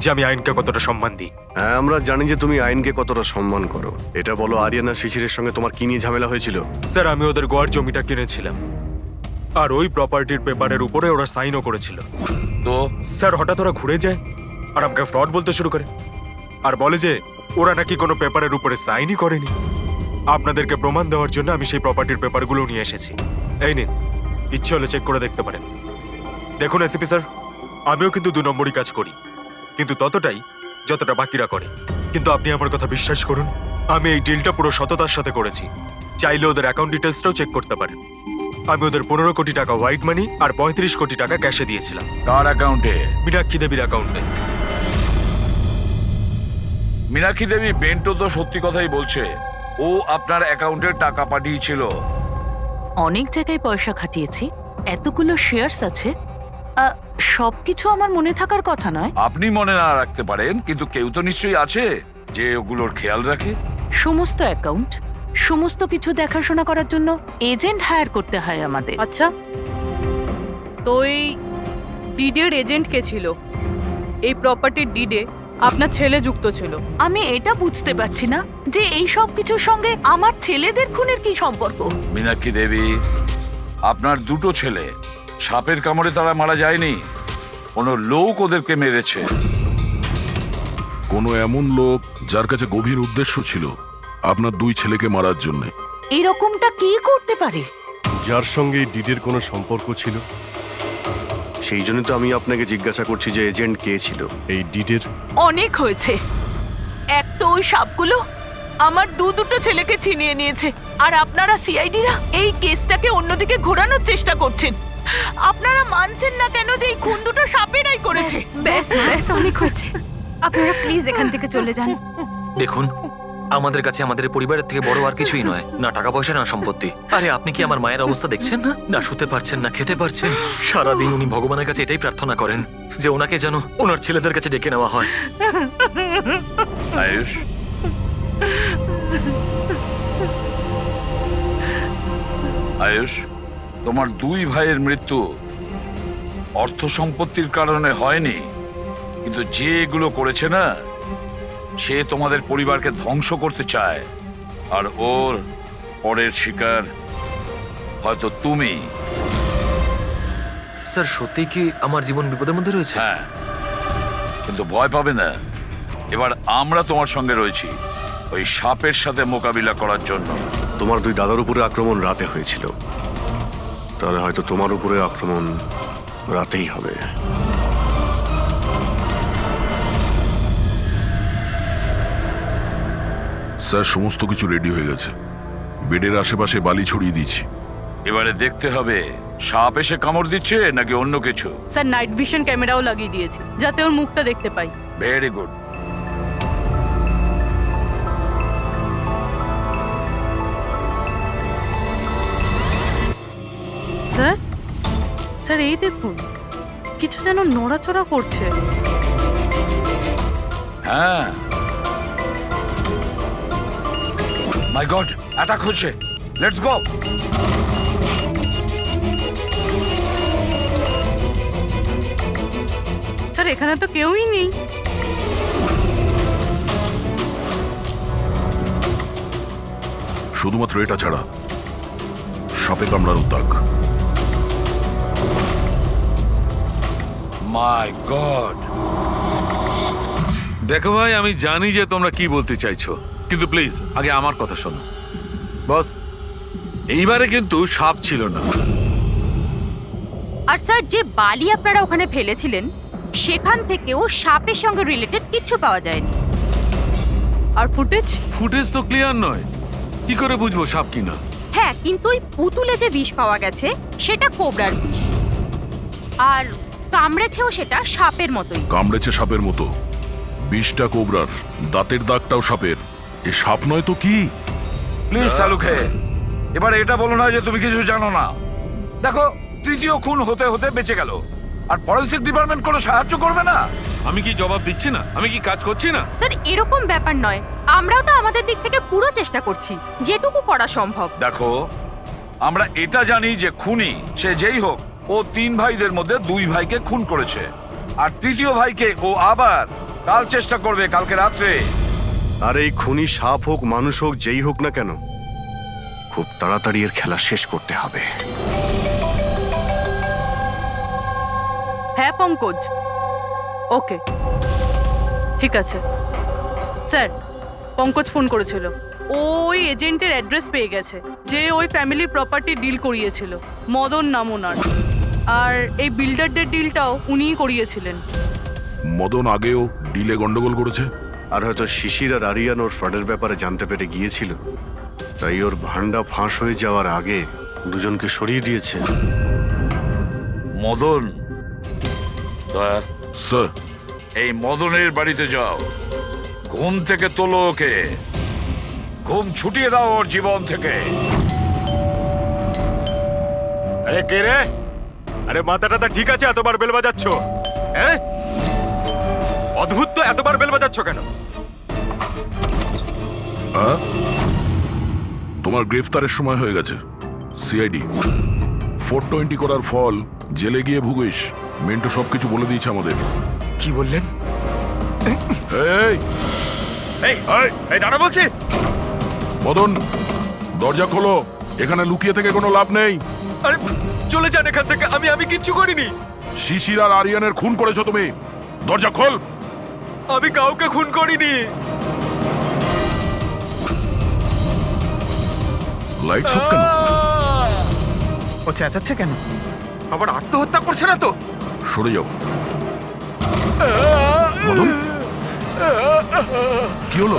যে আমি আইনকে কতটা সম্মান দিই। হ্যাঁ, আমরা জানি যে তুমি আইনকে কতটা সম্মান করো। এটা বলো, আরিয়ানা শিশিরের সঙ্গে তোমার কি নিয়ে ঝামেলা হয়েছিল? স্যার, আমি ওদের গোয়ার জমিটা কিনেছিলাম, আর ওই প্রপার্টির পেপারের উপরে ওরা সাইনও করেছিল। তো স্যার, হঠাৎ ওরা ঘুরে যায় আর আমাকে ফ্রড বলতে শুরু করে, আর বলে যে ওরা নাকি কোনো পেপারের উপরে সাইনই করেনি। আপনাদেরকে প্রমাণ দেওয়ার জন্য আমি সেই প্রপার্টির পেপারগুলো নিয়ে এসেছি। এই নিন, ইচ্ছে হলে চেক করে দেখতে পারেন। দেখুন এসিপি স্যার, আমিও কিন্তু 2 নম্বরই কাজ করি, কিন্তু ততটাই যতটা বাকিরা করে। কিন্তু আপনি আমার কথা বিশ্বাস করুন, আমি এই ডিলটা পুরো সততার সাথে করেছি। চাইলে ওদের অ্যাকাউন্ট ডিটেলসটাও চেক করতে পারেন। আমি ওদের 15 কোটি টাকা হোয়াইট মানি আর 35 কোটি টাকা ক্যাশে দিয়েছিলাম। কার অ্যাকাউন্টে? মীনাক্ষী দেবীর অ্যাকাউন্টে। মীনাক্ষী দেবী বেন্টো তো সত্যি কথাই বলছে, ও আপনার অ্যাকাউন্টে টাকা পাঠিয়েছিল। অনেক জায়গায় পয়সা খাটিয়েছি, এতগুলো শেয়ারস আছে, সবকিছু আমার মনে থাকার কথা নয়। আপনি মনে না রাখতে পারেন, কিন্তু কেউ তো নিশ্চয়ই আছে যে ওগুলোর খেয়াল রাখে। সমস্ত অ্যাকাউন্ট, সমস্ত কিছু দেখাশোনা করার জন্য এজেন্ট হায়ার করতে হয় আমাদের। আচ্ছা, তো এই ডিডের এজেন্ট কে ছিল? এই প্রপার্টির ডিডে আপনার ছেলে যুক্ত ছিল। আমি এটা বুঝতে পারছি না যে এই সব কিছুর সঙ্গে আমার ছেলেদের খুনের কি সম্পর্ক। মীনাক্ষী দেবী, আপনার দুটো ছেলে সাপের কামড়ে তারা মারা যায়নি, কোনো লোক ওদেরকে মেরেছে। কোনো এমন লোক যার কাছে গভীর উদ্দেশ্য ছিল আপনার দুই ছেলেকে মারার জন্য। এরকমটা কি করতে পারে? যার সঙ্গে এই ডিডের কোনো সম্পর্ক ছিল। সেই জন্য তো আমি আপনাকে জিজ্ঞাসা করছি যে এজেন্ট কে ছিল এই ডিডের। অনেক হয়েছে। এক তো ওই সাপগুলো আমার দুটো ছেলেকে ছিনিয়ে নিয়েছে, আর আপনারা সিআইডিরা এই কেসটাকে অন্যদিকে ঘোরানোর চেষ্টা করছেন। আপনারা মানছেন না কেন যে এই খুন দুটো সাপেরাই করেছে? ব্যাস ব্যাস, অনেক হয়েছে। আপনারা প্লিজ এখান থেকে চলে যান। দেখুন, আমাদের কাছে আমাদের পরিবারের থেকে বড় আর কিছুই নয়, না টাকা পয়সা না সম্পত্তি। আরে আপনি কি আমার মায়ের অবস্থা দেখছেন না? না শুতে পারছেন না খেতে পারছেন। সারাদিন উনি ভগবানের কাছে এটাই প্রার্থনা করেন যে ওনাকে যেন ওনার ছেলেদের কাছে ডেকে নেওয়া হয়। আয়ুষ, আয়ুষ, তোমার দুই ভাইয়ের মৃত্যু অর্থ সম্পত্তির কারণে হয়নি, কিন্তু যে এগুলো করেছে না, সে তোমাদের পরিবারকে ধ্বংস করতে চায়, আর ওর পরের শিকার হয়তো তুমি। স্যার, সত্যি কি আমার জীবন বিপদের মধ্যে রয়েছে? হ্যাঁ, কিন্তু ভয় পাবে না। এবার আমরা তোমার সঙ্গে রয়েছি ওই সাপের সাথে মোকাবিলা করার জন্য। তোমার দুই দাদার উপরে আক্রমণ রাতে হয়েছিল, তাহলে হয়তো তোমার উপরে আক্রমণ রাতেই হবে। স্যার, সমস্ত কিছু রেডি হয়ে গেছে। বেডের আশেপাশে বালি ছড়িয়ে দিচ্ছি। এবারে দেখতে হবে সাপ এসে কামড় দিচ্ছে নাকি অন্য কিছু। স্যার, নাইট ভিশন ক্যামেরাও লাগিয়ে দিয়েছি যাতে ওর মুখটা দেখতে পাই। Very good. স্যার, স্যার এই দেখুন, কিছু যেন নড়াচড়া করছে। হ্যাঁ, মাই গড, অ্যাটাক হচ্ছে। Let's go. স্যার, এখানে তো কেউই নেই। শুধুমাত্র এটা ছাড়া সাপে কামড়ার উদ্যোগ। মাই গড। দেখো ভাই, আমি জানি যে তোমরা কি বলতে চাইছো, কিন্তু প্লিজ আগে আমার কথা শোনো। বস, এইবারে কিন্তু সাপ ছিল না। আর স্যার, যে বালি আপনারা ওখানে ফেলেছিলেন সেখান থেকেও সাপের সঙ্গে রিলেটেড কিছু পাওয়া যায়নি। আর ফুটেজ? ফুটেজ তো ক্লিয়ার নয়, কি করে বুঝবো সাপ কিনা? হ্যাঁ, কিন্তু ওই পুতুলে যে বিষ পাওয়া গেছে সেটা কোবরার বিষ, আর কামড়েছেও সেটা সাপের মতোই। কামড়েছে সাপের মতো, বিষটা কোবরার, দাঁতের দাগটাও সাপের। এ সাপ নয় তো কি? প্লিজ চালুকে, এবার এটা বলো না যে তুমি কিছু জানো না। দেখো, তৃতীয় খুন হতে হতে বেঁচে গেল, আর ফরেনসিক ডিপার্টমেন্ট কোনো সাহায্য করবে না। আমি কি জবাব দিচ্ছি না? আমি কি কাজ করছি না? স্যার, এরকম ব্যাপার নয়, আমরাও তো আমাদের দিক থেকে পুরো চেষ্টা করছি যেটুকু করা সম্ভব। দেখো, আমরা এটা জানি যে খুনি সে যেই হোক, ও তিন ভাইদের মধ্যে দুই ভাইকে খুন করেছে, আর তৃতীয় ভাইকে ও আবার কাল চেষ্টা করবে, কালকে রাত্রে। আর এই খুনি সাপ হোক মানুষ হোক যেই হোক না কেন, খুব তাড়াতাড়ি এর খেলা শেষ করতে হবে। হ্যাঁ পঙ্কজ, ওকে, ঠিক আছে। স্যার, পঙ্কজ ফোন করেছিল, ওই এজেন্টের অ্যাড্রেস পেয়ে গেছে যে ওই ফ্যামিলির প্রপার্টি ডিল করিয়েছিল। মদন নাম ওনার, আর এই বিল্ডারদের ডিলটাও উনিই করিয়েছিলেন। মদন আগেও ডিলে গন্ডগোল করেছে। আর হয়তো শিশির আর আরিয়ান ওর ফ্রডের ব্যাপারে জানতে পেরে গিয়েছিল, তাই ওর ভান্ডা ফাঁস হয়ে যাওয়ার আগে দুজনকে সরিয়ে দিয়েছে। মদন, স্যার, এই মদনের বাড়িতে যাও, ঘুম থেকে তোলো ওকে, ঘুম ছুটিয়ে দাও ওর জীবন থেকে। আরে কে রে? আরে মাথাটা ঠিক আছে, এতবার বেল বাজাচ্ছ? হ্যাঁ, অদ্ভুত তো, এতবার বেল বাজাচ্ছ কেন? তোমার গ্রেফতারের সময় হয়ে গেছে। সিআইডি 420 করার ফল জেলে গিয়ে ভুগিস। মেন্টু সবকিছু বলে দিয়েছে আমাদের। কি বললেন? এই এই এই দাঁড়া বলছি। মদন, দরজা খোলো। এখানে লুকিয়ে থেকে কোনো লাভ নেই। আরে চলে যান এখান থেকে, আমি কিচ্ছু করিনি। শিশির আর আরিয়ানের খুন করেছো তুমি। দরজা খোল। আমি কাউকে খুন করিনি। লাইট সব কেন? ও চেঁচাচ্ছে কেন? আবার আত্মহত্যা করছে না তো? সরে যাও। মদন, কি হলো?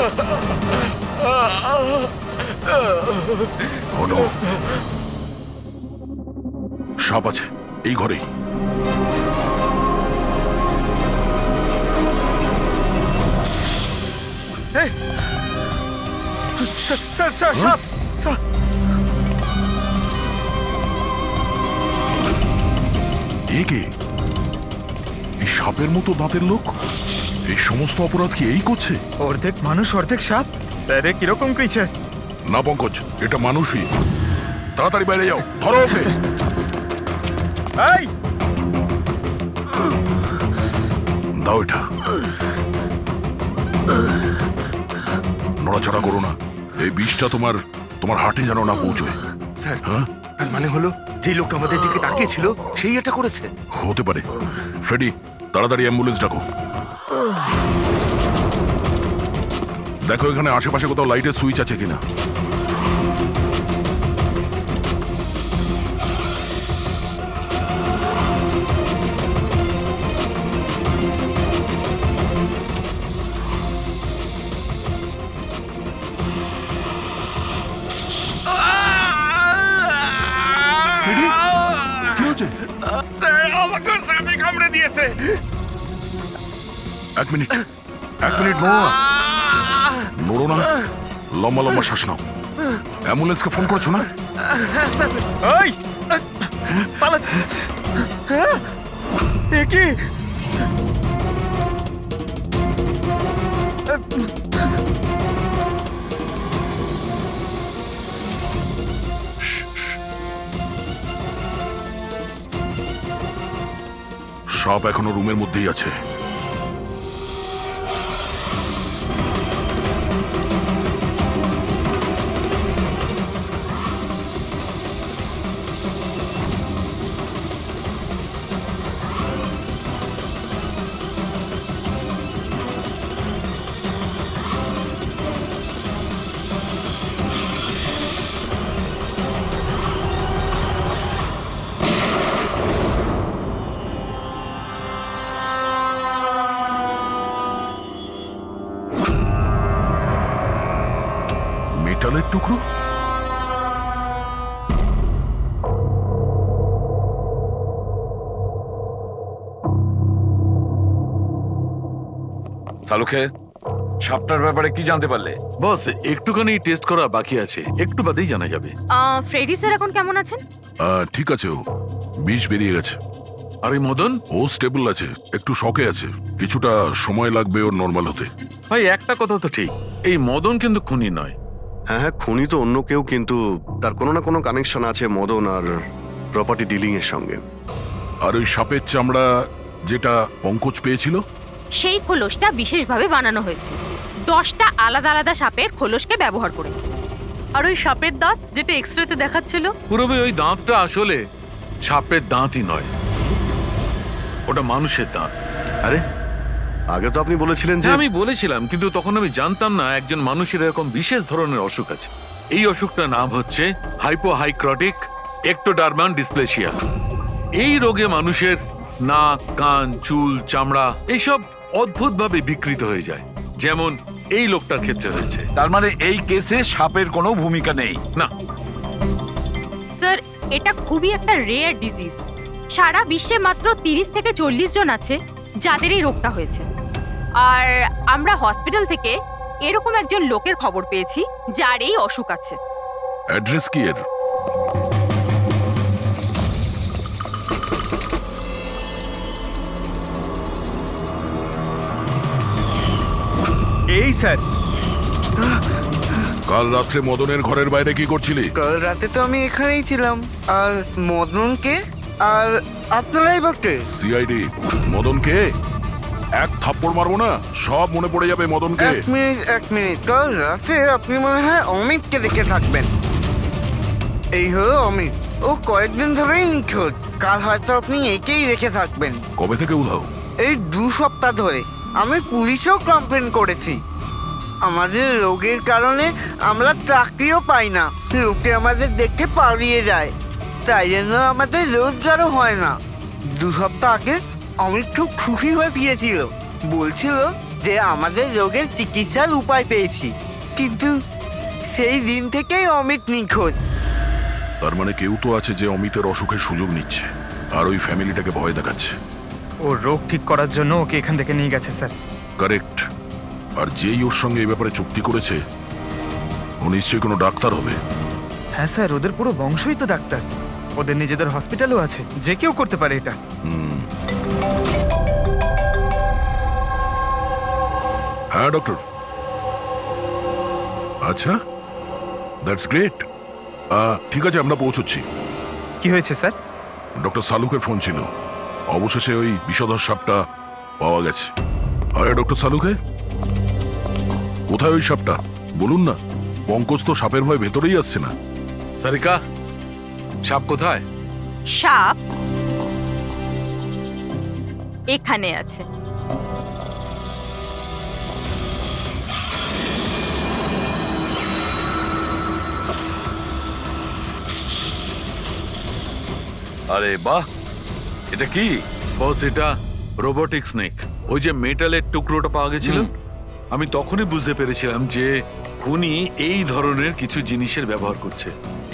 Oh no! সাপ আছে এই ঘরেই। এ কে? এই সাপের মতো দাঁতের লোক? এই সমস্ত অপরাধ কি এই করছে? অর্ধেক মানুষ অর্ধেক সাপ। স্যার কিরকম ক্রিচার? না পঙ্কজ, এটা মানুষই। তাড়াতাড়ি বাইরে যাও, ধরো ওকে। এই দাও এটা। নড়াচড়া করো না। এই বিষটা তোমার হার্টে যেন না পৌঁছয়। স্যার, হ্যাঁ, তার মানে হলো যে লোকটা আমাদের দিকে তাকিয়ে ছিল সেই এটা করেছে। হতে পারে। ফ্রেডি, তাড়াতাড়ি অ্যাম্বুলেন্স ডাকো। দেখো এখানে আশেপাশে কোথাও লাইটের সুইচ আছে কিনা। কি হচ্ছে? স্যার, আমাকে সাপে কামড়ে দিয়েছে। এক মিনিট নড়ো না। লম্বা লম্বা শ্বাস নাও। অ্যাম্বুলেন্সকে ফোন করেছো না? এই পালা। এ কি? সাপ এখনো রুমের মধ্যেই আছে। মেটালের টুকরো? সালুখে, সাপটার ব্যাপারে কি জানতে পারলে? বস, একটুখানি টেস্ট করা বাকি আছে, একটু বাদেই জানা যাবে। ফ্রেডি স্যার এখন কেমন আছেন? ঠিক আছে, ও বিষ বেরিয়ে গেছে। আর এই মদন? ও স্টেবল আছে, একটু শকে আছে। কিছুটা সময় লাগবে ওর নর্মাল হতে। ভাই, একটা কথা তো ঠিক, এই মদন কিন্তু খুনি নয়। হ্যাঁ, খুনি তো অন্য কেউ, কিন্তু তার কোনো না কোনো কানেকশন আছে মদন আর প্রপার্টি ডিলিং এর সঙ্গে। আর ওই সাপের চামড়া যেটা পঙ্কজ পেয়েছিল, সেই খোলসটা বিশেষভাবে বানানো হয়েছে 10টা আলাদা আলাদা সাপের খোলসকে ব্যবহার করে। আর ওই সাপের দাঁত যেটা এক্সরেতে দেখাচ্ছিল, পুরোপুরি ওই দাঁতটা আসলে সাপের দাঁতই নয়, ওটা মানুষের দাঁত। আরে আগে তো আপনি বলেছিলেন যে আমি বলেছিলাম, কিন্তু তখন আমি জানতাম না একজন মানুষের এরকম বিশেষ ধরনের অসুখ আছে। এই অসুখটার নাম হচ্ছে হাইপোহাইক্রটিক একটোডার্মান ডিসপ্লেসিয়া। এই রোগে মানুষের নাক, কান, চুল, চামড়া এইসব অদ্ভুতভাবে বিকৃত হয়ে যায়, যেমন এই লোকটার ক্ষেত্রে হয়েছে। তার মানে এই কেসে সাপের কোনো ভূমিকা নেই? না স্যার, এটা খুবই একটা রেয়ার ডিজিজ। সারা বিশ্বে মাত্র 30 থেকে 40 জন আছে যাদের এই রোগটা হয়েছে। আর আমরা হসপিটাল থেকে এরকম একজন লোকের খবর পেয়েছি যার এই অসুখ আছে। অ্যাড্রেস কি এর? এই স্যার, কাল রাত্রে মদনের ঘরের বাইরে কি করছিলি? কাল রাতে তো আমি এখানেই ছিলাম। আর মদনকে আর আপনারাই বলতে। সিআইডি, মদন কে? এক থাপ্পড় মারবো না, সব মনে পড়ে যাবে মদনকে। এক মিনিট কাল রাতে আপনি মনে হয় অমিতকে দেখে থাকবেন। এই হলো অমিত, ও কয়েকদিন ধরেই নিখোঁজ। কাল হয়তো আপনি একেই রেখে থাকবেন। কবে থেকে উধাও? এই 2 সপ্তাহ ধরে। আমি পুলিশেও কমপ্লেন করেছি। আমাদের রোগের কারণে আমরা চাকরিও পাই না, লোকে আমাদের দেখে পালিয়ে যায়, তাই জন্য আমাদের রোজগারও হয় না। 2 সপ্তাহ আগে অমিত খুব খুশি হয়ে ফিরেছিল, বলছিল যে আমাদের রোগের চিকিৎসার উপায় পেয়েছি, কিন্তু সেই দিন থেকেই অমিত নিখোঁজ। তার মানে কেউ তো আছে যে অমিতের অসুখের সুযোগ নিচ্ছে আর ওই ফ্যামিলিটাকে ভয় দেখাচ্ছে। ও রোগ ঠিক করার জন্য ওকে এখান থেকে নিয়ে গেছে স্যার। কারেক্ট। আর যেই ওর সঙ্গে এই ব্যাপারে চুক্তি করেছে ও নিশ্চয়ই কোনো ডাক্তার হবে। হ্যাঁ স্যার, ওদের পুরো বংশই তো ডাক্তার, ওদের নিজেদের হসপিটালও আছে, যে কেউ করতে পারে এটা। হ্যাঁ ডক্টর। আচ্ছা, দ্যাটস গ্রেট। ঠিক আছে, আমরা পৌঁছচ্ছি। কি হয়েছে স্যার? ডক্টর সালুকের ফোন ছিল, অবশেষে ওই বিষধর সাপটা পাওয়া গেছে। আরে ডক্টর সালুকে, কোথায় ওই সাপটা বলুন না? পঙ্কজ তো সাপের ভয় ভেতরেই আসছে না। সারিকা, সাপ কোথায়? সাপ এখানে আছে। আরে বাহ, এটা কি? বস, এটা রোবোটিক স্নেক। ওই যে মেটালের টুকরোটা পাওয়া গেছিল, আমি তখনই বুঝতে পেরেছিলাম যে খুনি এই ধরনের কিছু জিনিসের ব্যবহার করছে।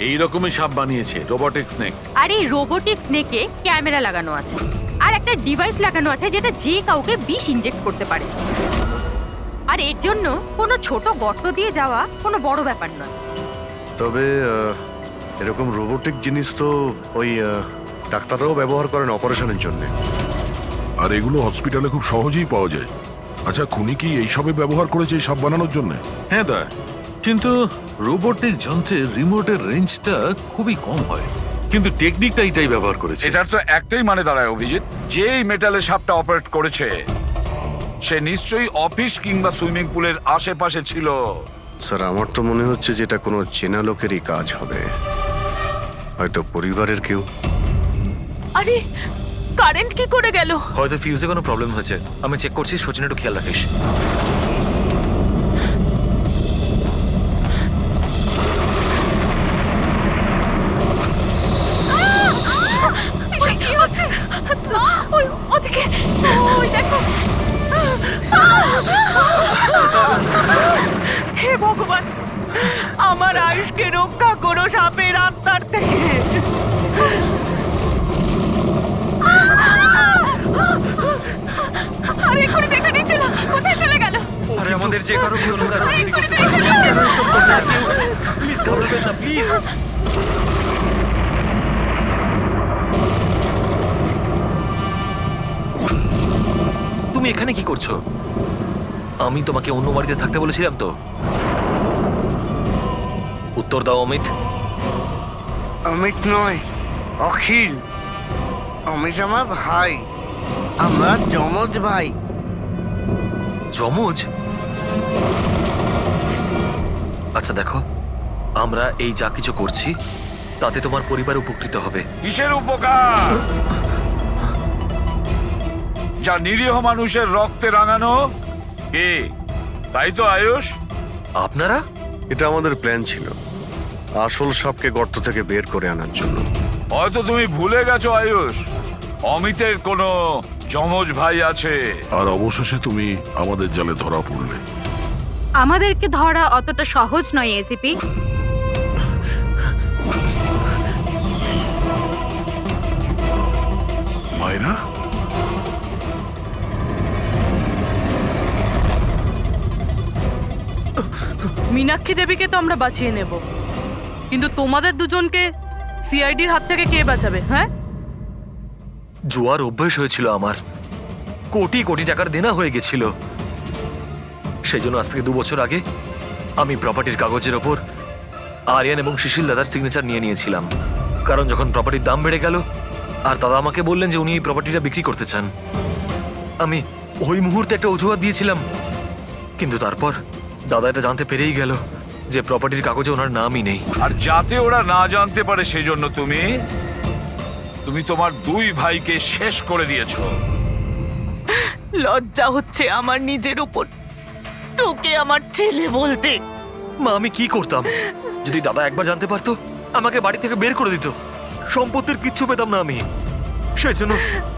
এই রকমই সাপ বানিয়েছে রোবোটিক স্নেক। আর এই রোবোটিক স্নেকে ক্যামেরা লাগানো আছে আর একটা ডিভাইস লাগানো আছে যেটা যে কাউকে বিষ ইনজেক্ট করতে পারে। আর এর জন্য কোনো ছোট গর্ত দিয়ে যাওয়া কোনো বড় ব্যাপার নয়। তবে এরকম রোবোটিক জিনিস তো ওই ডাক্তাররাও ব্যবহার করেন অপারেশনের জন্য। আর এগুলো হসপিটালে খুব সহজেই পাওয়া যায়। আচ্ছা, খুনি কি এইসবে ব্যবহার করেছে এই সাপ বানানোর জন্য? হ্যাঁ দা, কিন্তু রোবোটিক যন্ত্রের রিমোটের রেঞ্জটা খুবই কম হয়, কিন্তু টেকনিকটা এটাই ব্যবহার করেছে। এটার তো একটাই মানে দাঁড়ায় অভিজিৎ, যে এই মেটালের সাপটা অপারেট করেছে সে নিশ্চয়ই অফিস কিংবা সুইমিং পুলের আশেপাশে ছিল। স্যার, আমার তো মনে হচ্ছে যে এটা কোনো চেনা লোকেরই কাজ হবে, হয়তো পরিবারের কেউ। আরে কারেন্ট কি করে গেল? হয়তো ফিউজে কোনো প্রবলেম হয়েছে। আমি চেক করছি, সচিন একটু খেয়াল রাখিস। কি হচ্ছে? ওই ওদিকে, ওই দেখো। হে ভগবান, আমার আয়ুষকে রক্ষা করো সাপের আত্মার থেকে। আরে এখনই দেখা নিচ্ছিল, কোথায় চলে গেল? আরে আমাদের যে কারো প্লিজ ঘাবড়াবেন না, প্লিজ। তুমি এখানে কি করছো? আমি তোমাকে অন্য বাড়িতে থাকতে বলেছিলাম তো। উত্তর দাও অমিত। অমিত নয়, অখিল। অমিত আমার ভাই, আমরা যমজ ভাই। যমজ? আচ্ছা দেখো, আমরা এই যা কিছু করছি তাতে তোমার পরিবার উপকৃত হবে। কিসের উপকার? যা নিরীহ মানুষের রক্তে রাঙানো। কে? তাই তো আয়ুষ? আপনারা? এটা আমাদের প্ল্যান ছিল, আসল সাপকে গর্ত থেকে বের করে আনার জন্য। হয়তো তুমি ভুলে গেছো আয়ুষ, অমিতের কোনো যমজ ভাই আছে। আর অবশেষে তুমি আমাদের জালে ধরা পড়লে। আমাদেরকে ধরা অতটা সহজ নয় এসিপি। মায়েরা, মীনাক্ষী দেবীকে তো আমরা বাঁচিয়ে নেব, কিন্তু তোমাদের দুজনকে সিআইডির হাত থেকে কে বাঁচাবে? হ্যাঁ, জুয়ার অভ্যাস হয়েছিল আমার, কোটি কোটি টাকার দেনা হয়ে গেছিল। সেই জন্য আজ থেকে 2 বছর আগে আমি প্রপার্টির কাগজের ওপর আরিয়ান এবং সুশীল দাদার সিগনেচার নিয়ে নিয়েছিলাম। কারণ যখন প্রপার্টির দাম বেড়ে গেল আর দাদা আমাকে বললেন যে উনি এই প্রপার্টিটা বিক্রি করতে চান, আমি ওই মুহূর্তে একটা অজুহাত দিয়েছিলাম, কিন্তু তারপর দাদা এটা জানতে পেরেই গেল যে প্রপার্টির কাগজে ওনার নামই নেই। আর যাতে ওরা না জানতে পারে সেজন্য তুমি তোমার দুই ভাইকে শেষ করে দিয়েছো। লজ্জা হচ্ছে আমার নিজের উপর, তোকে আমার ছেলে বলতে। মা, আমি কি করতাম যদি দাদা একবার জানতে পারতো? আমাকে বাড়ি থেকে বের করে দিত, সম্পত্তির কিচ্ছু পেতাম না আমি। সেই জন্য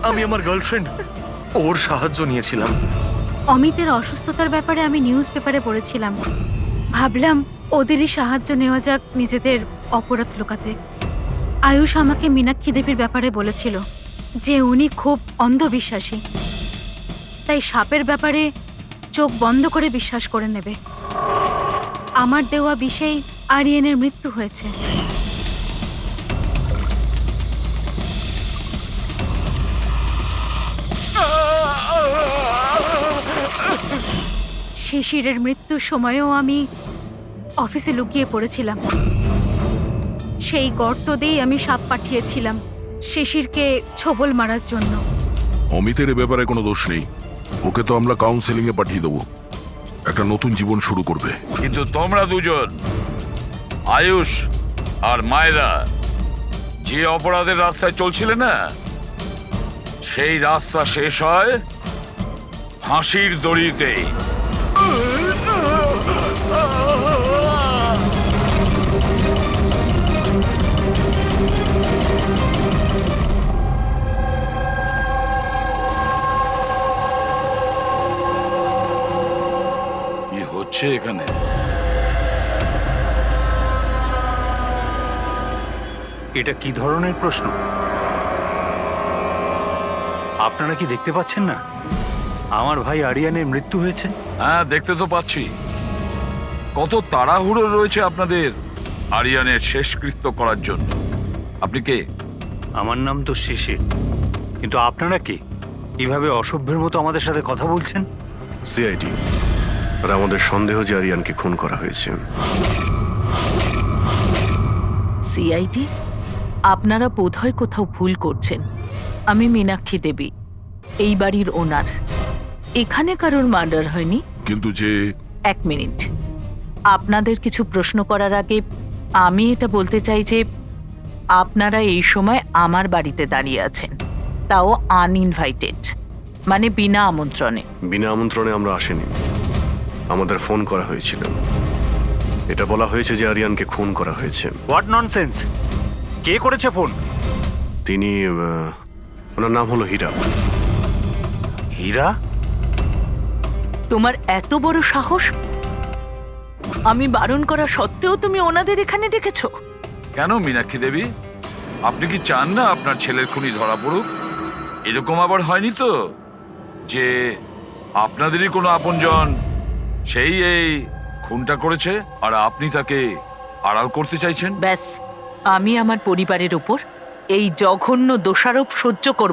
আমি আমার গার্লফ্রেন্ড ওর সাহায্য নিয়েছিলাম। অমিতের অসুস্থতার ব্যাপারে আমি নিউজ পেপারে পড়েছিলাম, ভাবলাম ওদেরই সাহায্য নেওয়া যাক নিজেদের অপরাধ লুকাতে। আয়ুষ আমাকে মীনাক্ষী দেবীর ব্যাপারে বলেছিল যে উনি খুব অন্ধবিশ্বাসী, তাই সাপের ব্যাপারে চোখ বন্ধ করে বিশ্বাস করে নেবে। আমার দেওয়া বিষেই আরিয়ানের মৃত্যু হয়েছে। শিশিরের মৃত্যুর সময়ও আমি অফিসে লুকিয়ে পড়েছিলাম। সেই গর্ত দিয়েই আমি সাপ পাঠিয়েছিলাম শিশিরকে ছোবল মারার জন্য। অমিতের এ ব্যাপারে কোনো দোষ নেই, ওকে তো আমরা কাউন্সেলিং এ পাঠিয়ে দেবো, একটা নতুন জীবন শুরু করবে। কিন্তু তোমরা দুজন, আয়ুষ আর মায়রা, যে অপরাধের রাস্তায় চলছিলে না, সেই রাস্তা শেষ হয় ফাঁসির দড়িতেই। কি হচ্ছে এখানে? এটা কি ধরনের প্রশ্ন? আপনারা কি দেখতে পাচ্ছেন না আমার ভাই আরিয়ানের মৃত্যু হয়েছে? হ্যাঁ, দেখতে তো পাচ্ছি। কত তাড়াহুড়ো রয়েছে আপনাদের আরিয়ানের শেষকৃত্য করার জন্য। আপনি কে? আমার নাম তো শিশির, কিন্তু আপনারা কি কিভাবে অসভ্যের মতো আমাদের সাথে কথা বলছেন? সিআইডি, আর আমাদের সন্দেহ যে আরিয়ানকে খুন করা হয়েছে। সিআইডি, আপনারা বোধহয় কোথাও ভুল করছেন। আমি মীনাক্ষী দেবী, এই বাড়ির ওনার। এখানে কারোর মার্ডার হয়নি। কিন্তু যে... এক মিনিট, আপনাদের কিছু প্রশ্ন করার আগে আমি এটা বলতে চাই যে আপনারা এই সময় আমার বাড়িতে দাঁড়িয়ে আছেন, তাও আনইনভাইটেড, মানে বিনা আমন্ত্রণে। বিনা আমন্ত্রণে আমরা আসিনি, আমাদের ফোন করা হয়েছিল। এটা বলা হয়েছে যে আরিয়ানকে খুন করা হয়েছে। What nonsense! কে করেছে ফোন? তিনি, ওনার নাম হলো হীরা। হীরা? তোমার এত বড় সাহস! আমি বারণ করা সত্ত্বেও তুমি ওনাদের এখানে ডেকেছো? কেন মীনাক্ষী দেবী, আপনি কি চান না আপনার ছেলের খুনি ধরা পড়ুক? এরকম আবার হয়নি তো যে আপনাদেরই কোনো আপনজন সেই এই খুনটা করেছে আর আপনি তাকে আড়াল করতে চাইছেন? ব্যাস, আমি আমার পরিবারের উপর এই জঘন্য দোষারোপ সহ্য করব